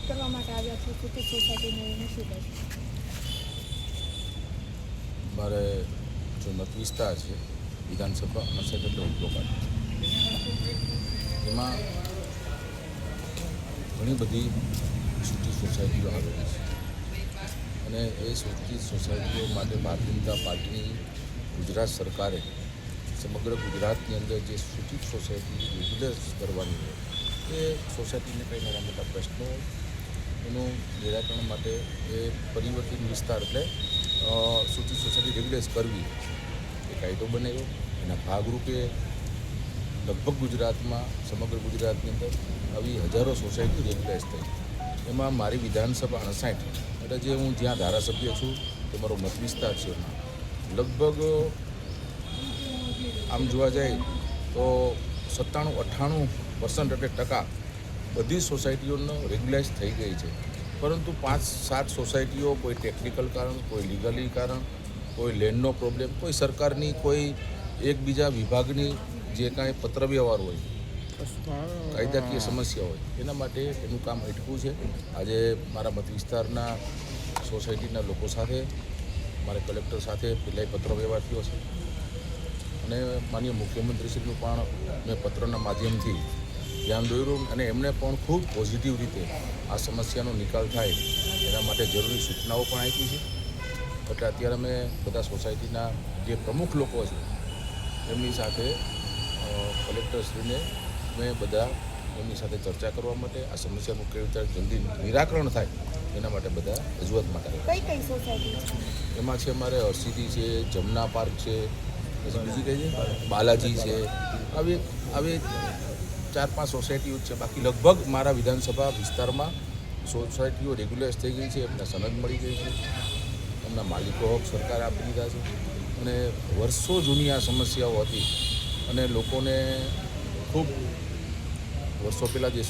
કરવા માટે આવ્યા છો સૂકી સોસાયટીને શું કહેશો? મારે જો મત વિસ્તાર છે વિધાનસભા મસદ એટલે ઉપલોકા, એમાં ઘણી બધી સૂકી સોસાયટીઓ આવેલી છે અને એ સૂકી સોસાયટીઓ માટે ભારતીય જનતા પાર્ટીની ગુજરાત સરકારે સમગ્ર ગુજરાતની અંદર જે સૂચિત સોસાયટી રેગ્યુલર કરવાની હોય એ સોસાયટીને કંઈ નાના મોટા પ્રશ્નો એનું નિરાકરણ માટે એ પરિવર્તિત વિસ્તાર એટલે સૂચિત સોસાયટી રેગ્યુલાઇઝ કરવી એ કાયદો બનાવ્યો. એના ભાગરૂપે લગભગ ગુજરાતમાં સમગ્ર ગુજરાતની અંદર આવી હજારો સોસાયટી રેગ્યુલાઇઝ થઈ. એમાં મારી વિધાનસભા 59 એટલે જે હું જ્યાં ધારાસભ્ય છું તે મારો મત વિસ્તાર છે, એમાં લગભગ આમ જોવા જાય તો 97-98% એટલે ટકા બધી સોસાયટીઓનો રેગ્યુલાઇઝ થઈ ગઈ છે. પરંતુ 5-7 સોસાયટીઓ કોઈ ટેકનિકલ કારણ, કોઈ લીગલી કારણ, કોઈ લેન્ડનો પ્રોબ્લેમ, કોઈ સરકારની કોઈ એકબીજા વિભાગની જે કાંઈ પત્ર વ્યવહાર હોય, કાયદાકીય સમસ્યા હોય, એના માટે એનું કામ અટકવું છે. આજે મારા મત વિસ્તારના સોસાયટીના લોકો સાથે મારે કલેક્ટર સાથે પહેલાંય પત્ર વ્યવહાર થયો છે અને માનનીય મુખ્યમંત્રીશ્રીનું પણ મેં પત્રના માધ્યમથી ધ્યાન દોર્યું અને એમણે પણ ખૂબ પોઝિટિવ રીતે આ સમસ્યાનો નિકાલ થાય એના માટે જરૂરી સૂચનાઓ પણ આપી છે. એટલે અત્યારે અમે બધા સોસાયટીના જે પ્રમુખ લોકો છે એમની સાથે કલેક્ટરશ્રીને મેં બધા એમની સાથે ચર્ચા કરવા માટે આ સમસ્યાનું કેવી રીતે જલ્દી નિરાકરણ થાય એના માટે બધા રજૂઆત માટે કઈ સોસાયટી છે? એમાં છે અમારે હરસિદ્ધિ છે, જમના પાર્ક છે, પછી બીજી કઈ છે બાલાજી છે. આવી 4-5 સોસાયટીઓ છે. બાકી લગભગ મારા વિધાનસભા વિસ્તારમાં સોસાયટીઓ રેગ્યુલાઇઝ થઈ ગઈ છે, એમને સનદ મળી ગઈ છે, એમના માલિકો હક સરકાર આપી દીધા છે અને વર્ષો જૂની આ સમસ્યાઓ હતી અને લોકોને ખૂબ વર્ષો પહેલાં જે